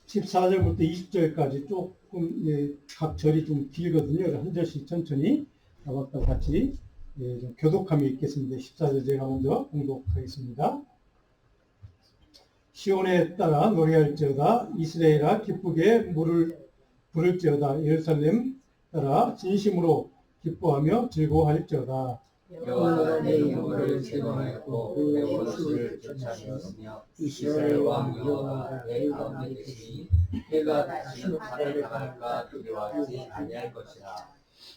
14절부터 20절까지 조금 각 절이 좀 길거든요. 한 절씩 천천히 아까 같이 좀 교독함이 있겠습니다. 14절 제가 먼저 공독하겠습니다. 시온에 따라 노래할지어다. 이스라엘아 기쁘게 물을 부를지어다. 예루살렘 따라 진심으로 기뻐하며 즐거워할지어다. 여호와가 내 영혼을 즐거워하였고 내 원수를 쫓아내었으며 이스라엘 왕 여호와가 내 가운데 계시니 내가 다시 나라를 당할까 두려워하지 아니할 것이라.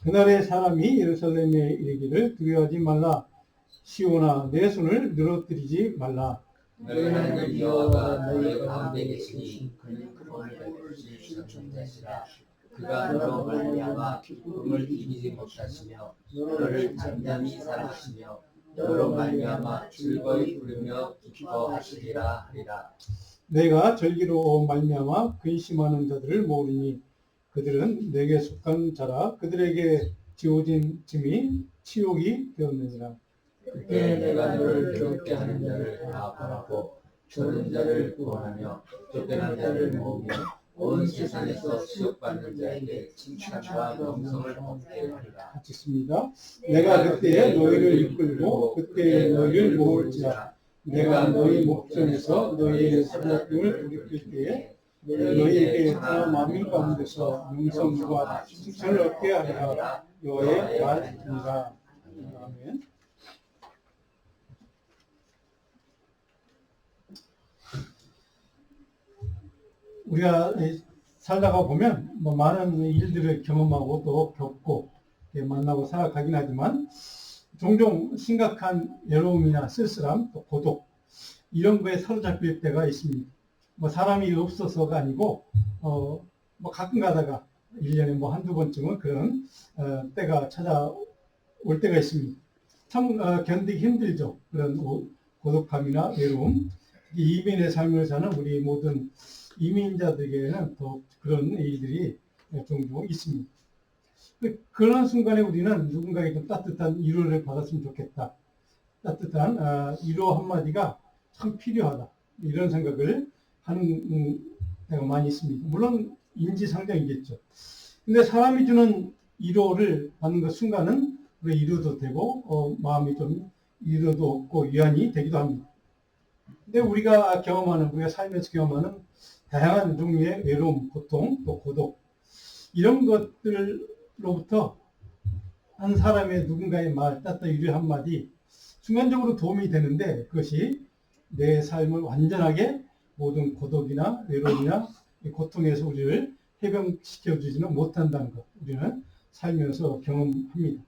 그날의 사람이 예루살렘에 이르기를 두려워하지 말라. 시온아 내 손을 늘어뜨리지 말라. 너희 하나님 여호와가 너희 가운데 계시니 그는 구원을 베푸실 전능자시라. 그가 너로 말미암아 기쁨을 이기지 못하시며 너를 잠잠히 살아주시며 너로 말미암아 즐거이 부르며 기뻐하시리라 하리라. 내가 절기로 말미암아 근심하는 자들을 모으리니 그들은 내게 속한 자라. 그들에게 지어진 짐이 치욕이 되었느니라. 그때 내가 너를 괴롭게 하는 자를 다 벌하고 조는 자를 구원하며 쫓겨난 자를 모으며 온 세상에서 치욕받는 자에게 칭찬과 명성을 얻게 하리라. 같이 있습니다. 내가 그때에 너희를 이끌고 그때에 너희를 모을지라. 내가 너희 목전에서 너희의 사자등을 돌이킬 때에 너희에게 다 만민 가운데서 명성과 칭찬을 얻게 하리라. 여호와의 말이니라. 아멘. 우리가 살다가 보면 뭐 많은 일들을 경험하고 또 겪고 만나고 살아가긴 하지만 종종 심각한 외로움이나 쓸쓸함, 또 고독 이런 거에 사로잡힐 때가 있습니다. 뭐 사람이 없어서가 아니고 뭐 가끔 가다가 1년에 뭐 한두 번쯤은 그런 때가 찾아올 때가 있습니다. 참 견디기 힘들죠. 그런 고독함이나 외로움. 이민의 삶을 사는 우리 모든 이민자들에게는 더 그런 일들이 종종 있습니다. 그런 순간에 우리는 누군가에게 좀 따뜻한 위로를 받았으면 좋겠다. 따뜻한 위로 한마디가 참 필요하다. 이런 생각을 하는 때가 많이 있습니다. 물론 인지상정이겠죠. 근데 사람이 주는 위로를 받는 그 순간은 우리 위로도 되고 마음이 좀 위로도 얻고 위안이 되기도 합니다. 근데 우리가 삶에서 경험하는 다양한 종류의 외로움, 고통, 또 고독 이런 것들로부터 한 사람의 누군가의 말, 따뜻한 위로 한마디 순간적으로 도움이 되는데 그것이 내 삶을 완전하게 모든 고독이나 외로움이나 고통에서 우리를 해방시켜주지는 못한다는 것 우리는 살면서 경험합니다.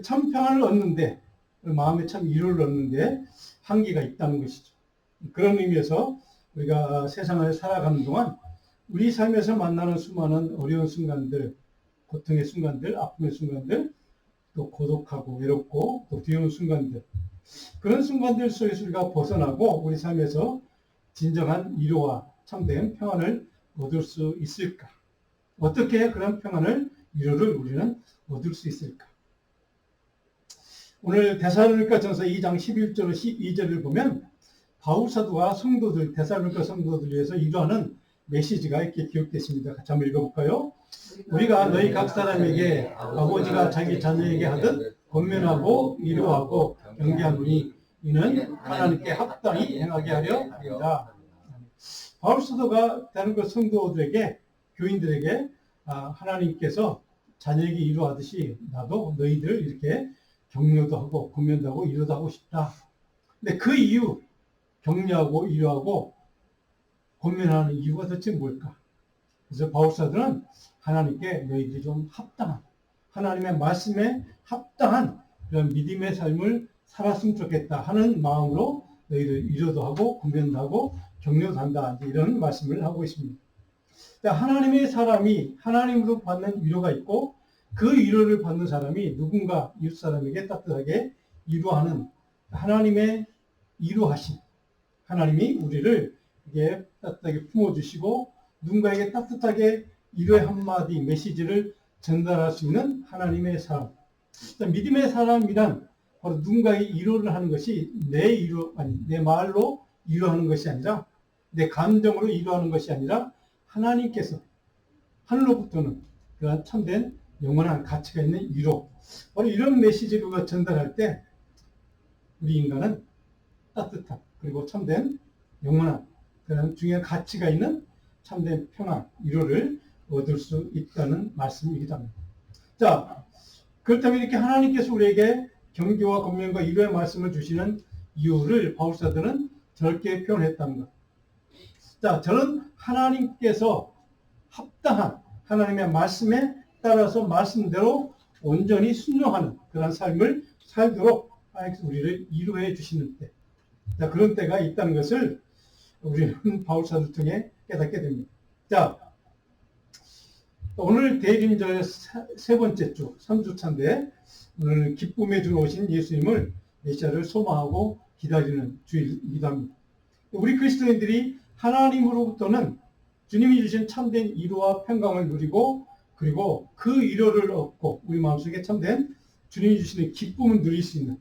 참 평안을 얻는데 마음에 참 위로를 얻는데 한계가 있다는 것이죠. 그런 의미에서 우리가 세상을 살아가는 동안 우리 삶에서 만나는 수많은 어려운 순간들, 고통의 순간들, 아픔의 순간들, 또 고독하고 외롭고 또 두려운 순간들 그런 순간들 속에서 우리가 벗어나고 우리 삶에서 진정한 위로와 참된 평안을 얻을 수 있을까? 어떻게 그런 평안을, 위로를 우리는 얻을 수 있을까? 오늘 데살로니가전서 2장 11절 12절을 보면 바울 사도가 성도들, 데살로니가 성도들 위해서 위로하는 메시지가 이렇게 기록됐습니다. 같이 한번 읽어볼까요? 우리가 너희 각 사람에게 아버지가 자기 자녀에게 하듯 권면하고 위로하고 경계하노니 이는 하나님께 합당히 행하게 하려 합니다. 바울 사도가 데살로니가 성도들에게, 교인들에게 하나님께서 자녀에게 위로하듯이 나도 너희들 이렇게 격려도 하고 권면도 하고 위로도 하고 싶다. 근데 그 이유, 격려하고 위로하고 권면하는 이유가 도대체 뭘까? 그래서 바울사도는 하나님께 너희들이 좀 합당한, 하나님의 말씀에 합당한 그런 믿음의 삶을 살았으면 좋겠다 하는 마음으로 너희들 위로도 하고 권면도 하고 격려도 한다. 이런 말씀을 하고 있습니다. 하나님의 사람이 하나님으로 받는 위로가 있고 그 위로를 받는 사람이 누군가 이웃 사람에게 따뜻하게 위로하는 하나님의 위로하심, 하나님이 우리를 이게 따뜻하게 품어주시고 누군가에게 따뜻하게 위로의 한마디 메시지를 전달할 수 있는 하나님의 사람. 믿음의 사람이란 바로 누군가의 위로를 하는 것이 내 말로 위로하는 것이 아니라 내 감정으로 이루하는 것이 아니라 하나님께서 하늘로부터는 그러한 참된 영원한 가치가 있는 위로, 바로 이런 메시지를 전달할 때 우리 인간은 따뜻한 그리고 참된 영원한 그런 중요한 가치가 있는 참된 평안, 위로를 얻을 수 있다는 말씀이기도 합니다. 자, 그렇다면 이렇게 하나님께서 우리에게 경계와 권면과 위로의 말씀을 주시는 이유를 바울사도는 저렇게 표현했다는 것. 자, 저는 하나님께서 합당한 하나님의 말씀에 따라서 말씀대로 온전히 순종하는 그런 삶을 살도록 하나님께서 우리를 위로해 주시는 때, 자, 그런 때가 있다는 것을 우리는 바울사도를 통해 깨닫게 됩니다. 자, 오늘 대림절 세 번째 주, 3주차인데 오늘 기쁨의 주 오신 예수님을 메시아를 소망하고 기다리는 주일이기도 합니다. 우리 그리스도인들이 하나님으로부터는 주님이 주신 참된 위로와 평강을 누리고 그리고 그 위로를 얻고 우리 마음속에 참된 주님이 주시는 기쁨을 누릴 수 있는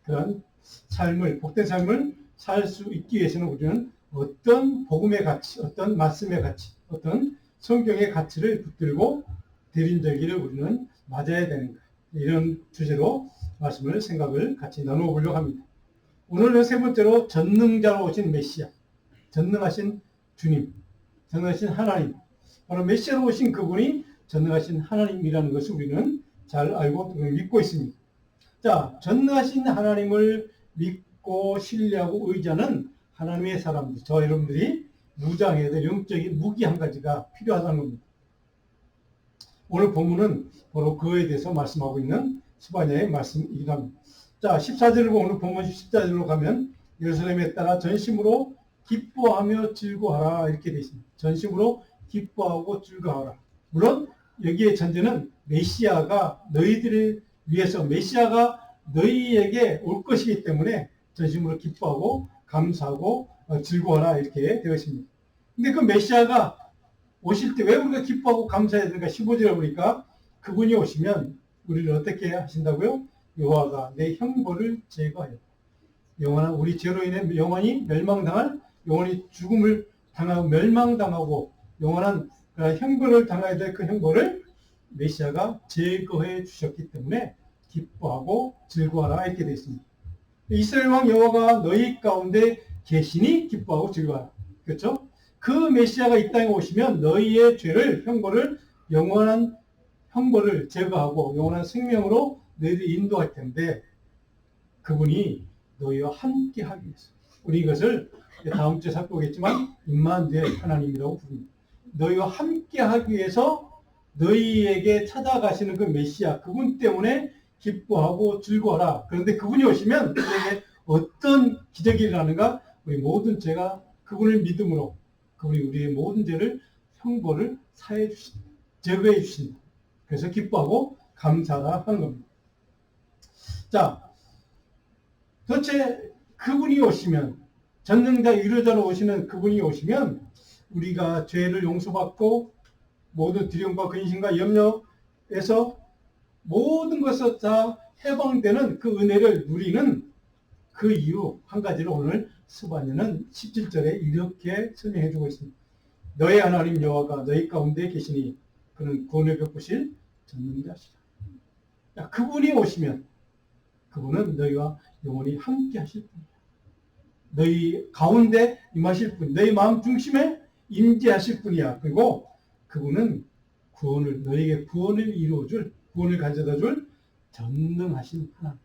그런 삶을, 복된 삶을 살 수 있기 위해서는 우리는 어떤 복음의 가치, 어떤 말씀의 가치, 어떤 성경의 가치를 붙들고 대림절기를 우리는 맞아야 되는가, 이런 주제로 말씀을 생각을 같이 나누어 보려고 합니다. 오늘은 세 번째로 전능자로 오신 메시아, 전능하신 주님, 전능하신 하나님, 바로 메시아로 오신 그분이 전능하신 하나님이라는 것을 우리는 잘 알고 믿고 있습니다. 자, 전능하신 하나님을 믿고 신뢰하고 의지하는 하나님의 사람들, 저 여러분들이 무장해야 될 영적인 무기 한 가지가 필요하다는 겁니다. 오늘 본문은 바로 그거에 대해서 말씀하고 있는 스바냐의 말씀이기도 합니다. 자, 14절로 오늘 본문 14절로 가면 예루살렘에 따라 전심으로 기뻐하며 즐거워하라 이렇게 되어 있습니다. 전심으로 기뻐하고 즐거워하라. 물론 여기에 전제는 메시아가 너희들을 위해서 메시아가 너희에게 올 것이기 때문에 전심으로 기뻐하고 감사하고 즐거워하라 이렇게 되어 있습니다. 근데 그 메시아가 오실 때 왜 우리가 기뻐하고 감사해야 되는가? 15절에 보니까 그분이 오시면 우리를 어떻게 하신다고요? 여호와가 내 형벌을 제거하여 영원한 우리 죄로 인해 영원히 멸망당할, 영원히 죽음을 당하고 멸망당하고 영원한 형벌을 당해야 될 그 형벌을 메시아가 제거해 주셨기 때문에 기뻐하고 즐거워하라 이렇게 되어 있습니다. 이스라엘 왕 여호와가 너희 가운데 계시니 기뻐하고 즐거워하라. 그렇죠? 그 메시아가 이 땅에 오시면 너희의 죄를, 형벌을, 영원한 형벌을 제거하고 영원한 생명으로 너희를 인도할 텐데 그분이 너희와 함께 하기 위해서, 우리 이것을 다음 주에 살펴보겠지만 임마누엘 하나님이라고 부릅니다. 너희와 함께 하기 위해서 너희에게 찾아가시는 그 메시아, 그분 때문에 기뻐하고 즐거워라. 그런데 그분이 오시면 우리에게 어떤 기적이 일어나는가? 우리 모든 죄가 그분을 믿음으로 그분이 우리의 모든 죄를, 형벌을 사해 주신다, 제거해 주신다. 그래서 기뻐하고 감사하라 하는 겁니다. 자, 도대체 그분이 오시면, 전능자 위로자로 오시는 그분이 오시면 우리가 죄를 용서받고 모든 두려움과 근심과 염려에서 모든 것을 다 해방되는 그 은혜를 누리는 그 이유 한 가지를 오늘 스바냐는 17절에 이렇게 설명해 주고 있습니다. 너의 하나님 여호와가 너희 가운데 계시니 그는 구원을 베푸실 전능자시라. 그분이 오시면 그분은 너희와 영원히 함께 하실 분이야. 너희 가운데 임하실 분, 너희 마음 중심에 임재하실 분이야. 그리고 그분은 구원을, 너희에게 구원을 이루어줄, 구원을 가져다 줄 전능하신 하나님.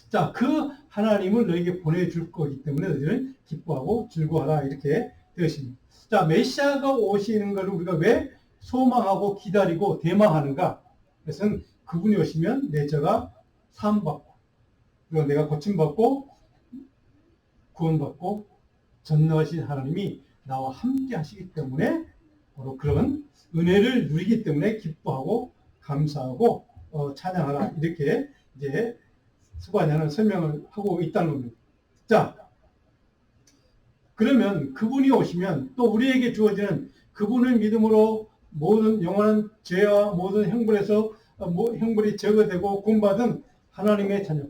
자, 그 하나님을 너희에게 보내줄 거기 때문에 너희는 기뻐하고 즐거워하라 이렇게 되어 있습니다. 자, 메시아가 오시는 것을 우리가 왜 소망하고 기다리고 대망하는가? 그것은 그분이 오시면 내 죄가 사함받고 그리고 내가 고침받고 구원받고 전능하신 하나님이 나와 함께 하시기 때문에 바로 그런 은혜를 누리기 때문에 기뻐하고 감사하고 찬양하라 이렇게 이제 스바냐는 설명을 하고 있다는 겁니다. 자, 그러면 그분이 오시면 또 우리에게 주어지는 그분을 믿음으로 모든 영원한 죄와 모든 형벌에서 형벌이 제거되고 구원받은 하나님의 자녀,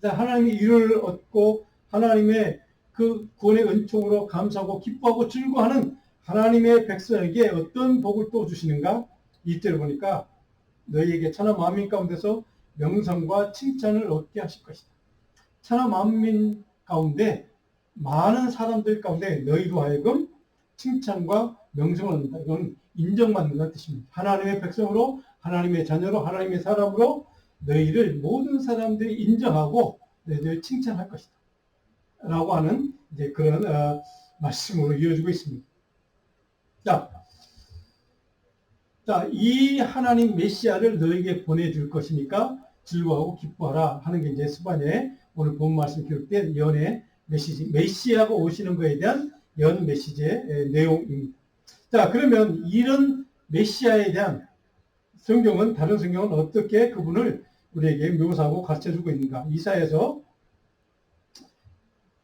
하나님의 위로를 얻고 하나님의 그 구원의 은총으로 감사하고 기뻐하고 즐거워하는 하나님의 백성에게 어떤 복을 또 주시는가? 2절 보니까 너희에게 천하 만민 가운데서 명성과 칭찬을 얻게 하실 것이다. 천하 만민 가운데 많은 사람들 가운데 너희로 하여금 칭찬과 명성을 얻는다. 이건 인정받는다는 뜻입니다. 하나님의 백성으로, 하나님의 자녀로, 하나님의 사람으로 너희를 모든 사람들이 인정하고 너희를 칭찬할 것이다. 라고 하는 이제 그런 말씀으로 이어지고 있습니다. 자, 이 하나님 메시아를 너에게 보내줄 것이니까 즐거워하고 기뻐하라 하는 게 이제 스바냐의 오늘 본 말씀 기록된 연의 메시지, 메시아가 오시는 것에 대한 연 메시지의 내용입니다. 자, 그러면 이런 메시아에 대한 성경은, 다른 성경은 어떻게 그분을 우리에게 묘사하고 가르쳐주고 있는가? 이사야서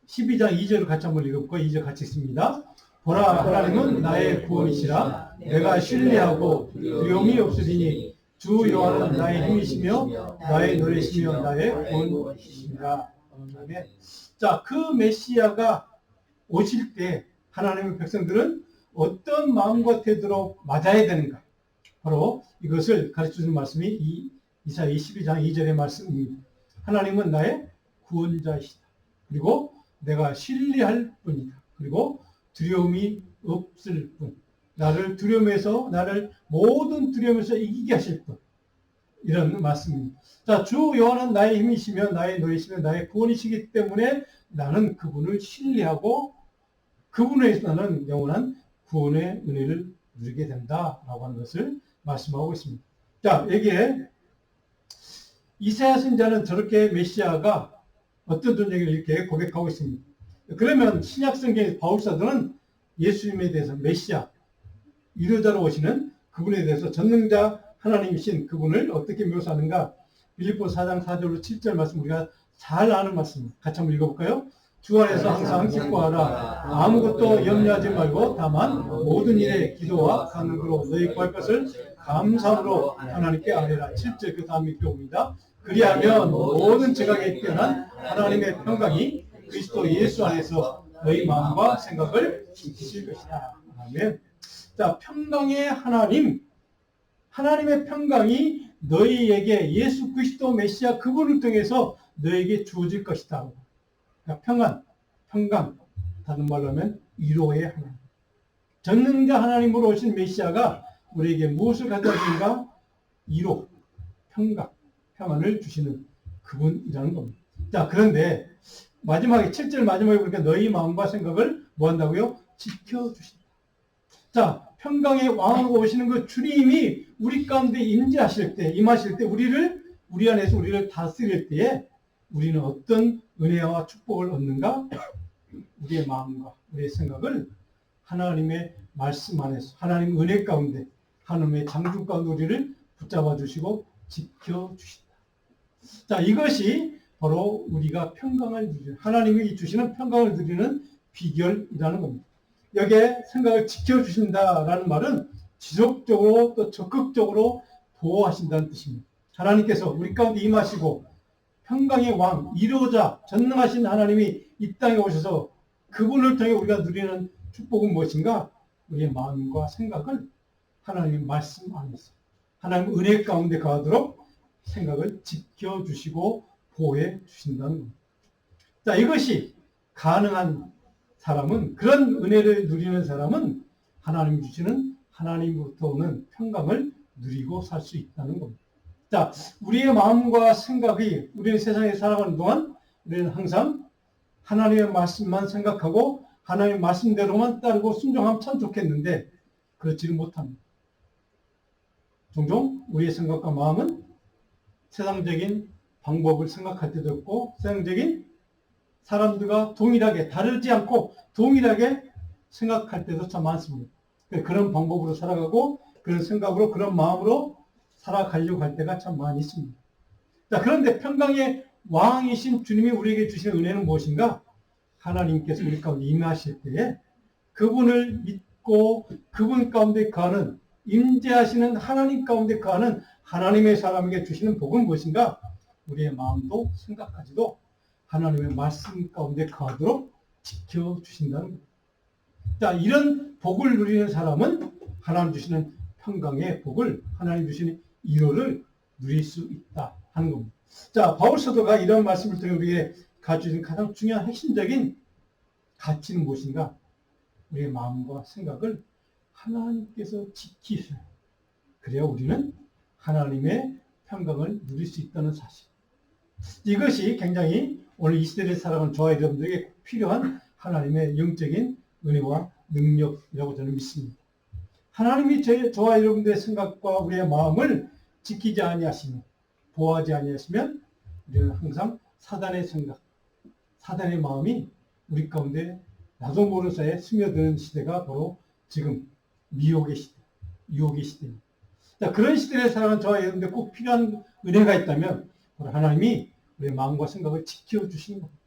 12장 2절을 같이 한번 읽어볼까요? 2절 같이 읽습니다. 보라, 하나님은 나의 구원이시라. 내가 신뢰하고 두려움이 없으리니 주 여호와는 나의 힘이시며 나의 노래시며 나의 구원이시니라. 자, 그 메시아가 오실 때 하나님의 백성들은 어떤 마음과 태도로 맞아야 되는가? 바로 이것을 가르쳐주는 말씀이 이사야 22장 2절의 말씀입니다. 하나님은 나의 구원자이시다. 그리고 내가 신뢰할 뿐이다. 그리고 두려움이 없을 뿐. 나를 두려움에서, 나를 모든 두려움에서 이기게 하실 뿐. 이런 말씀입니다. 자, 주 여호와는 나의 힘이시며 나의 노예시며 나의 구원이시기 때문에 나는 그분을 신뢰하고 그분에 의해서 나는 영원한 구원의 은혜를 누리게 된다라고 하는 것을 말씀하고 있습니다. 자, 여기에 이사야 선지자는 저렇게 메시아가 어떤 존재를 이렇게 고백하고 있습니다. 그러면 신약성경의 바울사도는 예수님에 대해서 메시아, 위로자로 오시는 그분에 대해서 전능자 하나님이신 그분을 어떻게 묘사하는가? 빌립보서 4장 4절로 7절 말씀 우리가 잘 아는 말씀 같이 한번 읽어볼까요? 주 안에서 항상 기뻐하라. 아무것도 염려하지 말고 다만 모든 일에 기도와 간구로 너희 구할 것을 감사함으로 하나님께 아뢰라. 7절 그 다음 읽어봅니다. 그리하면 모든 지각에 뛰어난 하나님의 평강이 그리스도 예수 안에서 너희 마음과 생각을 지키실 것이다. 아멘. 자, 평강의 하나님, 하나님의 평강이 너희에게 예수 그리스도 메시아 그분을 통해서 너에게 주어질 것이다. 그러니까 평강, 다른 말로 하면 위로의 하나님. 전능자 하나님으로 오신 메시아가 우리에게 무엇을 가져다 주는가? 위로, 평안을 주시는 그분이라는 겁니다. 자, 그런데 마지막에 7절 마지막에 보니까 너희 마음과 생각을 뭐 한다고요? 지켜주신다. 자, 평강의 왕으로 오시는 그 주님이 우리 가운데 임하실 때 우리 안에서 우리를 다스릴 때에 우리는 어떤 은혜와 축복을 얻는가? 우리의 마음과 우리의 생각을 하나님의 말씀 안에서, 하나님의 은혜 가운데, 하나님의 장중 가운데 우리를 붙잡아 주시고 지켜주신다. 자, 이것이 바로 우리가 평강을 누리는, 하나님이 주시는 평강을 누리는 비결이라는 겁니다. 여기에 생각을 지켜주신다라는 말은 지속적으로 또 적극적으로 보호하신다는 뜻입니다. 하나님께서 우리 가운데 임하시고 평강의 왕, 이루자, 전능하신 하나님이 이 땅에 오셔서 그분을 통해 우리가 누리는 축복은 무엇인가? 우리의 마음과 생각을 하나님의 말씀 안에서, 하나님의 은혜 가운데 가도록 생각을 지켜주시고 보호해 주신다는 겁니다. 자, 이것이 가능한 사람은, 그런 은혜를 누리는 사람은 하나님이 주시는 하나님으로부터 오는 평강을 누리고 살 수 있다는 겁니다. 자, 우리의 마음과 생각이, 우리는 세상에 살아가는 동안 우리는 항상 하나님의 말씀만 생각하고 하나님의 말씀대로만 따르고 순종하면 참 좋겠는데 그렇지는 못합니다. 종종 우리의 생각과 마음은 세상적인 방법을 생각할 때도 있고, 세상적인 사람들과 동일하게, 다르지 않고 동일하게 생각할 때도 참 많습니다. 그런 방법으로 살아가고 그런 생각으로, 그런 마음으로 살아가려고 할 때가 참 많이 있습니다. 자, 그런데 평강의 왕이신 주님이 우리에게 주시는 은혜는 무엇인가? 하나님께서 우리 가운데 임하실 때에 그분을 믿고 그분 가운데 거하는, 임재하시는 하나님 가운데 거하는 하나님의 사람에게 주시는 복은 무엇인가? 우리의 마음도 생각까지도 하나님의 말씀 가운데 거하도록 지켜주신다는 겁니다. 자, 이런 복을 누리는 사람은 하나님 주시는 평강의 복을, 하나님 주시는 위로를 누릴 수 있다 하는 겁니다. 자, 바울 사도가 이런 말씀을 통해 우리에게 가르쳐준 가장 중요한 핵심적인 가치는 무엇인가? 우리의 마음과 생각을 하나님께서 지키셔요. 그래야 우리는 하나님의 평강을 누릴 수 있다는 사실. 이것이 굉장히 오늘 이 시대를 살아가는 저와 여러분들에게 필요한 하나님의 영적인 은혜와 능력이라고 저는 믿습니다. 하나님이 저와 여러분들의 생각과 우리의 마음을 지키지 아니하시면, 보호하지 아니하시면 우리는 항상 사단의 생각, 사단의 마음이 우리 가운데 나도 모르는 사이에 스며드는 시대가 바로 지금 미혹의 시대, 유혹의 시대입니다. 자, 그런 시대에 살아가는 저와 여러분들 꼭 필요한 은혜가 있다면 바로 하나님이 우리의 마음과 생각을 지켜주시는 겁니다.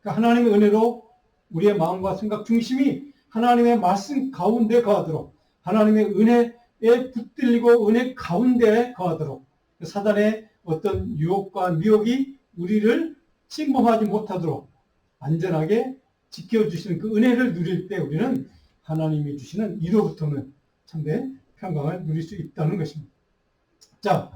그러니까 하나님의 은혜로 우리의 마음과 생각 중심이 하나님의 말씀 가운데 거하도록, 하나님의 은혜에 붙들리고 은혜 가운데 거하도록, 사단의 어떤 유혹과 미혹이 우리를 침범하지 못하도록 안전하게 지켜주시는 그 은혜를 누릴 때 우리는 하나님이 주시는 이로부터는 참된 평강을 누릴 수 있다는 것입니다. 자,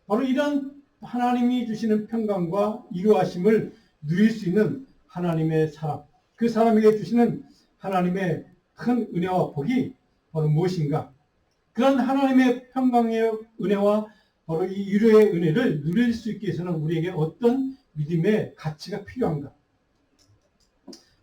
바로 이런 하나님이 주시는 평강과 이루하심을 누릴 수 있는 하나님의 사람, 그 사람에게 주시는 하나님의 큰 은혜와 복이 바로 무엇인가? 그런 하나님의 평강의 은혜와 바로 이 위로의 은혜를 누릴 수 있기 위해서는 우리에게 어떤 믿음의 가치가 필요한가?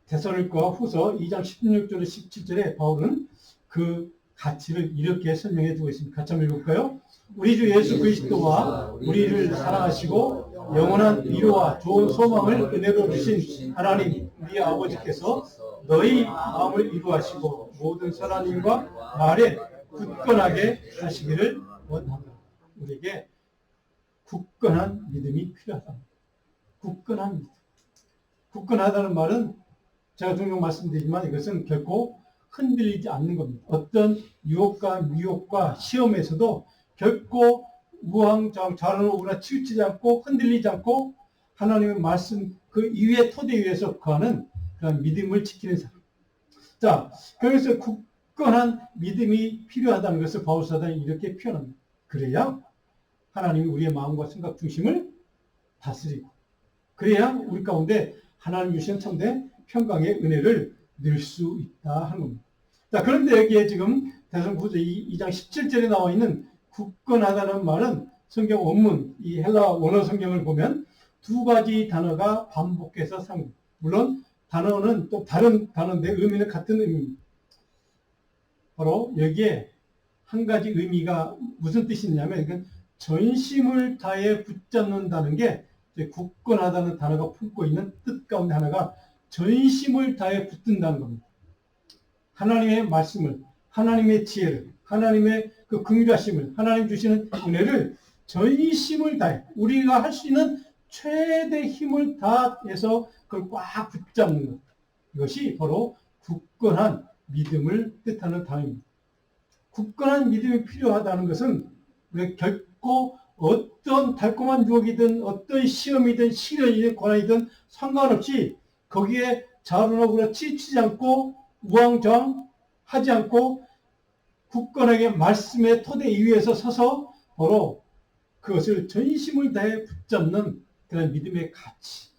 데살로니가 후서 2장 16절에 17절에 바울은 그 가치를 이렇게 설명해 두고 있습니다. 같이 한번 읽어볼까요? 우리 주 예수 그리스도와 우리를 사랑하시고 영원한 위로와 좋은 소망을 은혜로 주신 하나님 우리 아버지께서 너희 마음을 위로하시고 모든 선한 일과 말에 굳건하게 하시기를 원합니다. 우리에게 굳건한 믿음이 필요하다. 굳건한 믿음. 굳건하다는 말은 제가 종종 말씀드리지만 이것은 결코 흔들리지 않는 겁니다. 어떤 유혹과 미혹과 시험에서도 결코 우왕좌왕 좌로나 우나 치우치지 않고 흔들리지 않고 하나님의 말씀 그 이외의 토대 위에서 거하는 그런 믿음을 지키는 사람. 자, 그래서 굳건한 믿음이 필요하다는 것을 바울 사도는 이렇게 표현합니다. 그래야 하나님이 우리의 마음과 생각 중심을 다스리고 그래야 우리 가운데 하나님 주신 참된 평강의 은혜를 누릴 수 있다 하는 겁니다. 자, 그런데 여기에 지금 데살로니가후서 2장 17절에 나와 있는 굳건하다는 말은 성경 원문, 이 헬라 원어 성경을 보면 두 가지 단어가 반복해서 사용됩니다. 물론 단어는 또 다른 단어인데 의미는 같은 의미입니다. 바로 여기에 한 가지 의미가 무슨 뜻이 있냐면 이건 전심을 다해 붙잡는다는 게 굳건하다는 단어가 품고 있는 뜻 가운데 하나가 전심을 다해 붙든다는 겁니다. 하나님의 말씀을, 하나님의 지혜를, 하나님의 그 긍휼하심을, 하나님 주시는 은혜를 전심을 다해 우리가 할 수 있는 최대 힘을 다해서 그걸 꽉 붙잡는 것. 이것이 바로 굳건한 믿음을 뜻하는 단어입니다. 굳건한 믿음이 필요하다는 것은 우리가 결코 어떤 달콤한 유혹이든 어떤 시험이든 시련이든 고난이든 상관없이 거기에 좌로나 치치지 않고 우왕좌왕하지 않고 굳건하게 말씀의 토대 위에서 서서 바로 그것을 전심을 다해 붙잡는 그런 믿음의 가치.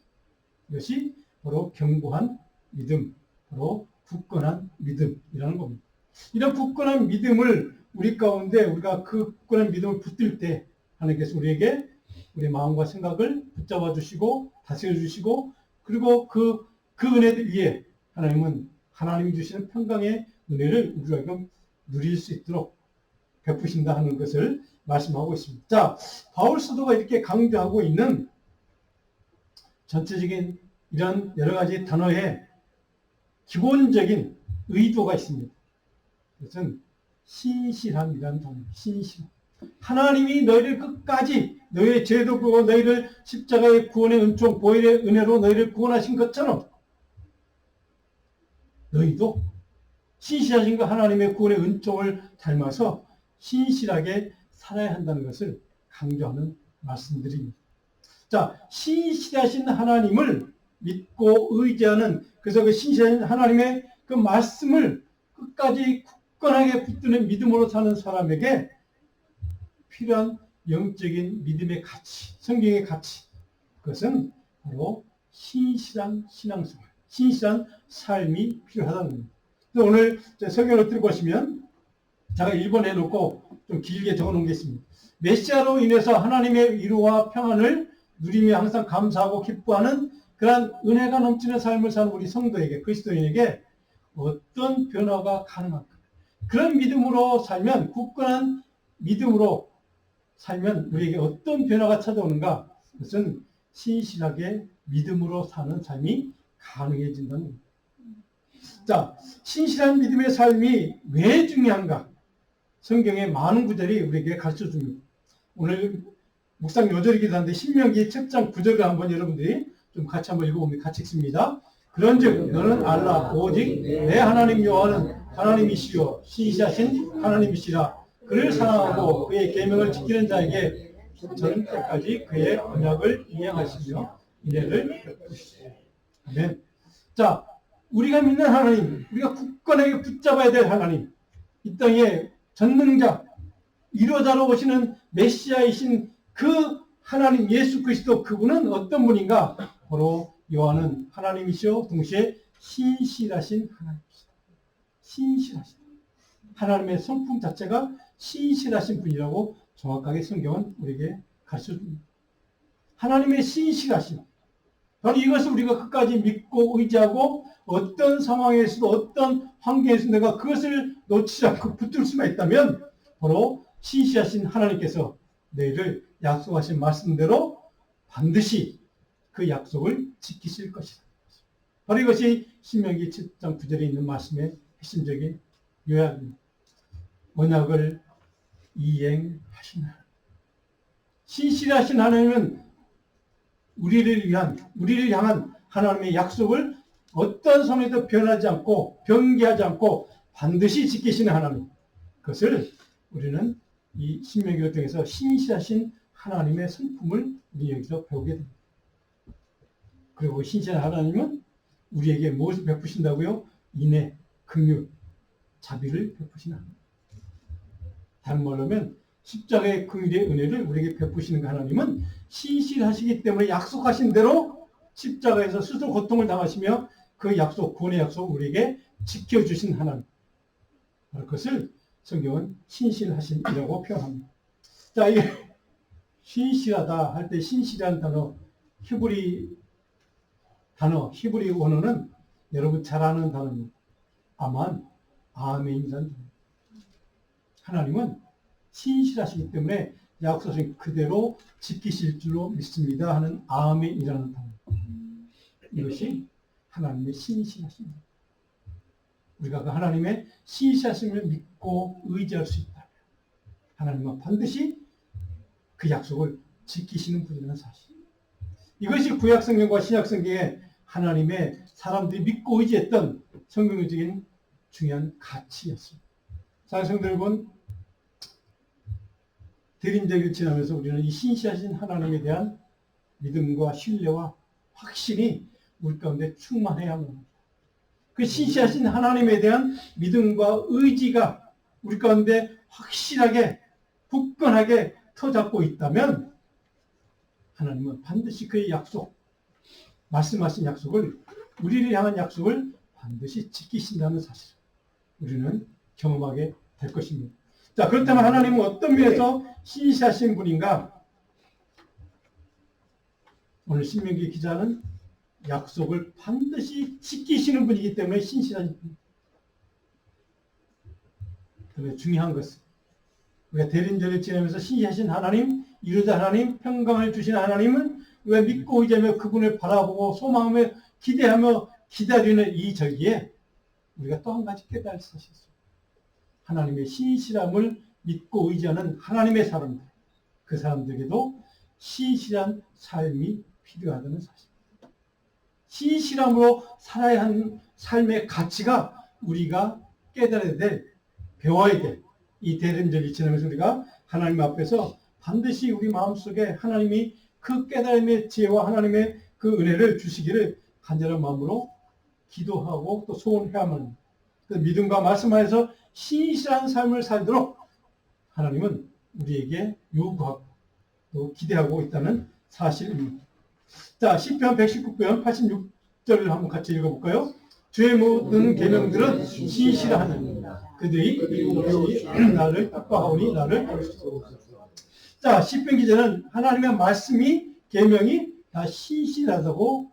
이것이 바로 견고한 믿음, 바로 굳건한 믿음이라는 겁니다. 이런 굳건한 믿음을 우리 가운데 우리가 그 굳건한 믿음을 붙들 때 하나님께서 우리에게 우리 마음과 생각을 붙잡아 주시고 다스려 주시고 그리고 그 은혜 위에 하나님은 하나님이 주시는 평강의 은혜를 우리가 누릴 수 있도록 베푸신다 하는 것을 말씀하고 있습니다. 자, 바울 사도가 이렇게 강조하고 있는 전체적인 이런 여러 가지 단어에 기본적인 의도가 있습니다. 그것은 신실함이라는 단어입니다. 신실함. 하나님이 너희를 끝까지 너희의 죄도 그고 너희를 십자가의 구원의 은총 보혈의 은혜로 너희를 구원하신 것처럼 너희도 신실하신 그 하나님의 구원의 은총을 닮아서 신실하게 살아야 한다는 것을 강조하는 말씀들입니다. 자, 신실하신 하나님을 믿고 의지하는 그래서 그 신실하신 하나님의 그 말씀을 끝까지 굳건하게 붙드는 믿음으로 사는 사람에게 필요한 영적인 믿음의 가치, 성경의 가치, 그것은 바로 신실한 신앙생활, 신실한 삶이 필요하다는 겁니다. 오늘 성경을 들어보시면 제가 1번 해놓고 좀 길게 적어놓은 게 있습니다. 메시아로 인해서 하나님의 위로와 평안을 누리며 항상 감사하고 기뻐하는 그러한 은혜가 넘치는 삶을 사는 우리 성도에게, 그리스도인에게 어떤 변화가 가능할까? 그런 믿음으로 살면, 굳건한 믿음으로 살면 우리에게 어떤 변화가 찾아오는가? 그것은 신실하게 믿음으로 사는 삶이 가능해진다는 겁니다. 자, 신실한 믿음의 삶이 왜 중요한가? 성경의 많은 구절이 우리에게 가르쳐 줍니다. 오늘 묵상 요절이기도 한데 신명기 7장 9절을 한번 여러분들이 좀 같이 한번 읽어보면 같이 읽습니다. 그런즉 너는 알라 오직 내 하나님 여호와는 하나님이시요 신실하신 하나님이시라. 그를 사랑하고 그의 계명을 지키는 자에게 저는 때까지 그의 언약을 이행하시며 인애를 베푸시되. 아멘. 자, 우리가 믿는 하나님, 우리가 굳건하게 붙잡아야 될 하나님, 이 땅에 전능자, 위로자로 오시는 메시아이신 그 하나님 예수 그리스도, 그분은 어떤 분인가? 바로 요한은 하나님이시오 동시에 신실하신 하나님이시다. 신실하신 하나님의 성품 자체가 신실하신 분이라고 정확하게 성경은 우리에게 가르쳐줍니다. 하나님의 신실하심, 바로 이것을 우리가 끝까지 믿고 의지하고 어떤 상황에서도 어떤 환경에서도 내가 그것을 놓치지 않고 붙들 수만 있다면 바로 신실하신 하나님께서 너희를 약속하신 말씀대로 반드시 그 약속을 지키실 것이다. 바로 이것이 신명기 7장 9절에 있는 말씀의 핵심적인 요약입니다. 언약을 이행하시는 하나님. 신실하신 하나님은 우리를 향한 하나님의 약속을 어떤 상황에도 변하지 않고 변개하지 않고 반드시 지키시는 하나님. 그것을 우리는 이 신명기를 통해서 신실하신 하나님의 성품을 우리 여기서 배우게 됩니다. 그리고 신실한 하나님은 우리에게 무엇을 베푸신다고요? 인애, 긍휼, 자비를 베푸시는 하나님. 다른 말로 하면 십자가의 긍휼의 은혜를 우리에게 베푸시는 그 하나님은 신실하시기 때문에 약속하신 대로 십자가에서 스스로 고통을 당하시며 그 약속, 구원의 약속 우리에게 지켜주신 하나님. 그것을 성경은 신실하심이라고 표현합니다. 자, 이게 신실하다 할 때 신실한 단어, 히브리 원어는 여러분 잘 아는 단어입니다. 아멘이라는 단어. 하나님은 신실하시기 때문에 약속하신 그대로 지키실 줄로 믿습니다 하는 아멘이라는 단어. 이것이 하나님의 신실하심입니다. 우리가 그 하나님의 신실하심을 믿고 의지할 수 있다면 하나님은 반드시 그 약속을 지키시는 분이라는 사실. 이것이 구약성경과 신약성경에 하나님의 사람들이 믿고 의지했던 성경적인 중요한 가치였습니다. 자, 성도 여러분, 대림절기를 지나면서 우리는 이 신실하신 하나님에 대한 믿음과 신뢰와 확신이 우리 가운데 충만해야 합니다. 그 신실하신 하나님에 대한 믿음과 의지가 우리 가운데 확실하게 굳건하게 터잡고 있다면 하나님은 반드시 그의 약속, 말씀하신 약속을, 우리를 향한 약속을 반드시 지키신다는 사실을 우리는 경험하게 될 것입니다. 자, 그렇다면 하나님은 어떤 면에서 신실하신 분인가? 오늘 신명기 기자는 약속을 반드시 지키시는 분이기 때문에 신실하신 분입니다. 그런데 중요한 것은 우리가 대림절을 지나면서 신실하신 하나님, 이루자 하나님, 평강을 주시는 하나님을 우리가 믿고 의지하며 그분을 바라보고 소망하며 기대하며 기다리는 이 절기에 우리가 또 한 가지 깨달을 사실이 있습니다. 하나님의 신실함을 믿고 의지하는 하나님의 사람들, 그 사람들에게도 신실한 삶이 필요하다는 사실입니다. 신실함으로 살아야 하는 삶의 가치가 우리가 깨달아야 될, 배워야 될, 이 대림절이 지나면서 우리가 하나님 앞에서 반드시 우리 마음속에 하나님이 그 깨달음의 지혜와 하나님의 그 은혜를 주시기를 간절한 마음으로 기도하고 또 소원해야만 합니다. 믿음과 말씀 안에서 신실한 삶을 살도록 하나님은 우리에게 요구하고 또 기대하고 있다는 사실입니다. 자, 시편 119편 86절을 한번 같이 읽어볼까요? 주의 모든 계명들은 신실하니 그들이 이루어지 나를 뜻하오니 나를. 자, 시편 기자는 하나님의 말씀이 계명이 다 신실하다고,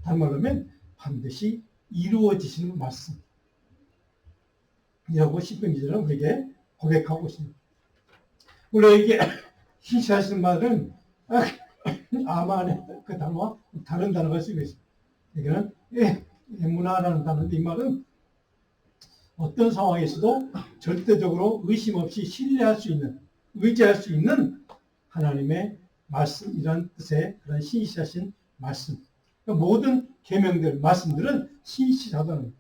다른 말로 하면 반드시 이루어지시는 말씀이라고 시편 기자는 우리에게 고백하고 있습니다. 우리에게 신실하시는 말은 아만의 그 단어와 다른 단어가 쓰고 있습니다. 이거는 에무나라는 단어인데, 이 말은 어떤 상황에서도 절대적으로 의심 없이 신뢰할 수 있는, 의지할 수 있는 하나님의 말씀이라는 뜻의 그런 신실하신 말씀. 그러니까 모든 계명들, 말씀들은 신실하다는 거예요.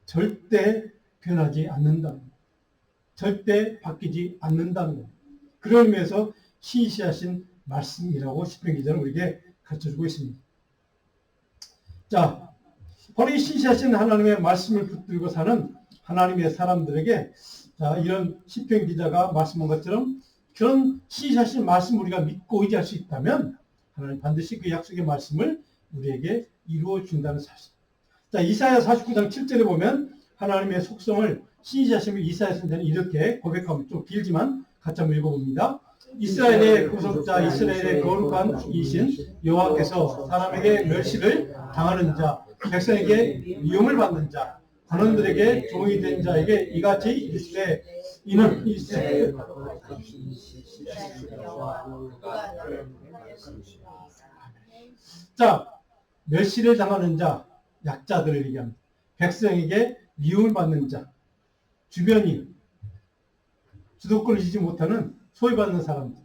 절대 변하지 않는다는 거예요. 절대 바뀌지 않는다는 거예요. 그런 의미에서 신실하신 말씀이라고 시편 기자는 우리에게 가르쳐주고 있습니다. 자, 바로 이 신실하신 하나님의 말씀을 붙들고 사는 하나님의 사람들에게, 자, 이런 시편 기자가 말씀한 것처럼 그런 신실하신 말씀을 우리가 믿고 의지할 수 있다면 하나님 반드시 그 약속의 말씀을 우리에게 이루어 준다는 사실. 자, 이사야 49장 7절에 보면 하나님의 속성을 신실하심을 이사야 선지자는 이렇게 고백합니다. 좀 길지만 같이 한번 읽어봅니다. 이스라엘의 구속자, 이스라엘의 거룩한 이신 여호와께서 사람에게 멸시를 당하는 자, 백성에게 미움을 받는 자, 관원들에게 종이 된 자에게 이같이 이르시되 이는 이스라엘. 자, 멸시를 당하는 자, 약자들을 얘기합니다. 백성에게 미움을 받는 자, 주변이 주도권을 지지 못하는 소외받는 사람들.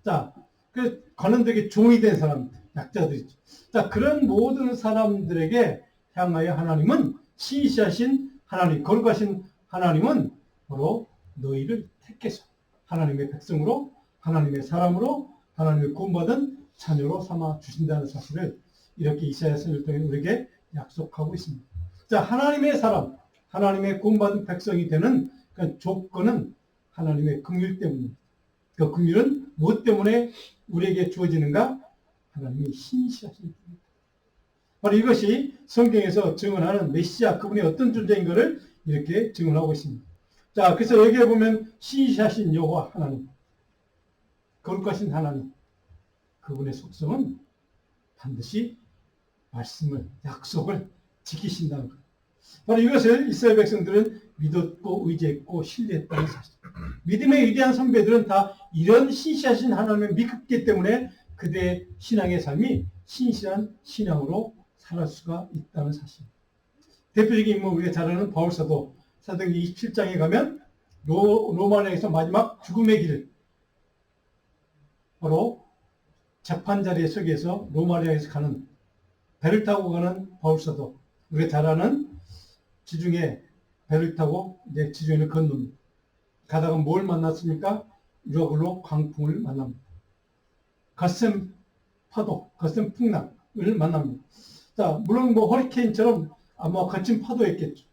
자, 그 관원들에게 종이 된 사람들, 약자들이죠. 자, 그런 모든 사람들에게 향하여 하나님은 신실하신 하나님, 거룩하신 하나님은 바로 너희를 택해서 하나님의 백성으로, 하나님의 사람으로, 하나님의 구원받은 자녀로 삼아 주신다는 사실을 이렇게 이사야 선지자를 통해 우리에게 약속하고 있습니다. 자, 하나님의 사람, 하나님의 구원받은 백성이 되는 그 조건은 하나님의 긍휼 때문입니다. 그 긍휼은 무엇 때문에 우리에게 주어지는가? 하나님이 신실하신 분입니다. 바로 이것이 성경에서 증언하는 메시아, 그분이 어떤 존재인 것을 이렇게 증언하고 있습니다. 자, 그래서 여기에 보면 신실하신 여호와 하나님, 거룩하신 하나님, 그분의 속성은 반드시 말씀을, 약속을 지키신다는 것. 바로 이것을 이스라엘 백성들은 믿었고 의지했고 신뢰했다는 사실. 믿음의 위대한 선배들은 다 이런 신실하신 하나님을 믿기 때문에 그들의 신앙의 삶이 신실한 신앙으로 살아갈 수가 있다는 사실. 대표적인 인물, 우리가 잘 아는 바울사도, 사도행전 27장에 가면 로마에서 마지막 죽음의 길을, 바로 재판자리에 서기 위해서 로마에서 가는, 배를 타고 가는 바울사도, 우리가 잘 아는 지중해 배를 타고 이제 지중해를 건넙니다. 가다가 뭘 만났습니까? 유라굴로 광풍을 만납니다. 거센 파도, 거센 풍랑을 만납니다. 자, 물론 뭐 허리케인처럼 아마 거친 파도였겠죠.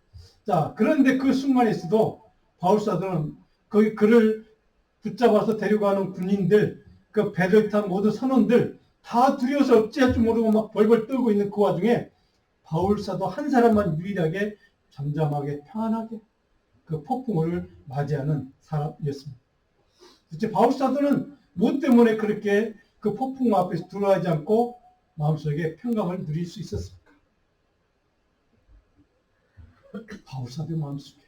자, 그런데 그 순간에서도 바울사들은 그를 붙잡아서 데려가는 군인들, 그 배를 탄 모든 선원들 다 두려워서 어찌할 줄 모르고 막 벌벌 떨고 있는 그 와중에 바울사도 한 사람만 유일하게 잠잠하게 평안하게 그 폭풍을 맞이하는 사람이었습니다. 도대체 바울사도는 무엇 때문에 그렇게 그 폭풍 앞에서 두려워하지 않고 마음속에 평강을 누릴 수 있었습니까? 바울사도의 마음속에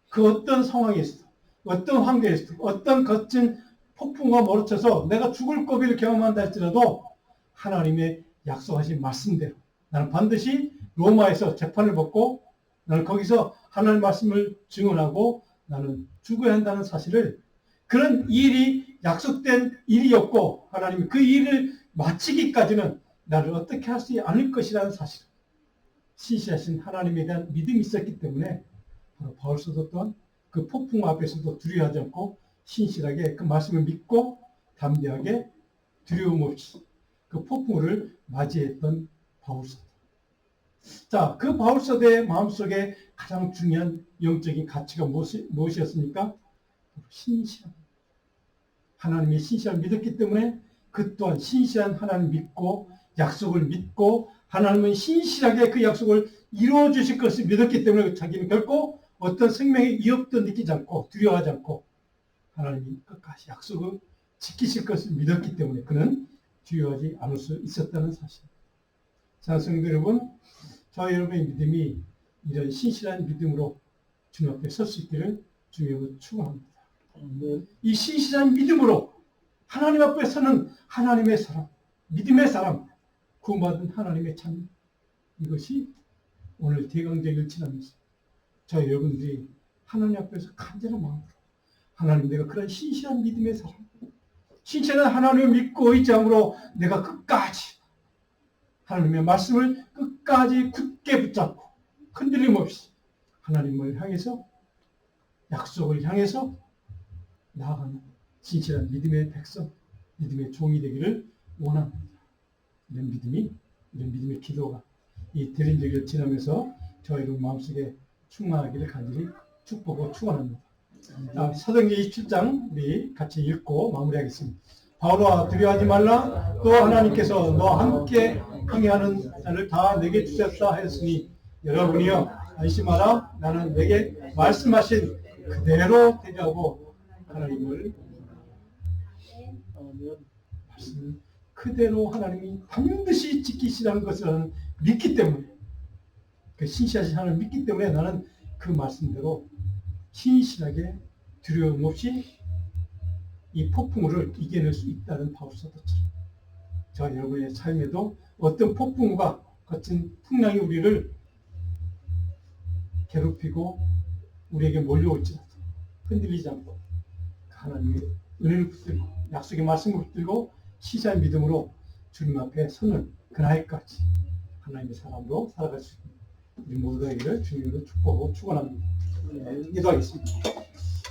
그 어떤 상황에서도, 어떤 환경에서도, 어떤 거친 폭풍과 몰아쳐서 내가 죽을 고비를 경험한다 할지라도 하나님의 약속하신 말씀대로 나는 반드시 로마에서 재판을 받고 나는 거기서 하나님의 말씀을 증언하고 나는 죽어야 한다는 사실을, 그런 일이 약속된 일이었고 하나님이 그 일을 마치기까지는 나를 어떻게 할 수 않을 것이라는 사실, 신실하신 하나님에 대한 믿음이 있었기 때문에 바로 바울사도 또한 그 폭풍 앞에서도 두려워하지 않고 신실하게 그 말씀을 믿고 담대하게 두려움 없이 그 폭풍을 맞이했던 바울사도. 자, 그 바울 사도의 마음속에 가장 중요한 영적인 가치가 무엇이었습니까? 신실함. 하나님의 신실함을 믿었기 때문에 그 또한 신실한 하나님을 믿고 약속을 믿고 하나님은 신실하게 그 약속을 이루어 주실 것을 믿었기 때문에 자기는 결코 어떤 생명의 위협도 느끼지 않고 두려워하지 않고 하나님이 끝까지 약속을 지키실 것을 믿었기 때문에 그는 두려워하지 않을 수 있었다는 사실. 자, 성도 여러분, 저와 여러분의 믿음이 이런 신실한 믿음으로 주님 앞에 설 수 있기를 주님으로 축원합니다. 이 신실한 믿음으로 하나님 앞에 서는 하나님의 사람, 믿음의 사람, 구원받은 하나님의 자녀, 이것이 오늘 대강제를 지나면서 저희 여러분들이 하나님 앞에서 간절한 마음으로 하나님, 내가 그런 신실한 믿음의 사람, 신실한 하나님을 믿고 의지함으로 내가 끝까지 하나님의 말씀을 끝까지 굳게 붙잡고 흔들림 없이 하나님을 향해서 약속을 향해서 나아가는 진실한 믿음의 백성, 믿음의 종이 되기를 원합니다. 이런 믿음의 기도가 이 대림절기를 지나면서 저희들 마음속에 충만하기를 간절히 축복하고 축원합니다. 사도행전 27장 우리 같이 읽고 마무리하겠습니다. 바울아, 두려워하지 말라. 또 하나님께서 너와 함께 항해하는 자를 다 내게 주셨다 하였으니 여러분이여 안심하라. 나는 내게 말씀하신 그대로 대하고 하나님을 말씀 그대로 하나님이 반드시 지키시라는 것을 믿기 때문에, 그 신실하신 하나님을 믿기 때문에 나는 그 말씀대로 신실하게 두려움 없이 이 폭풍우를 이겨낼 수 있다는 바울사도처럼 저 여러분의 삶에도 어떤 폭풍우가 거친 풍랑이 우리를 괴롭히고 우리에게 몰려올지라도 흔들리지 않고 하나님의 은혜를 붙들고 약속의 말씀을 붙들고 시사의 믿음으로 주님 앞에 서는 그날까지 하나님의 사람으로 살아갈 수 있는 우리 모두에게 주님으로 축복하고 축원합니다. 기도하겠습니다.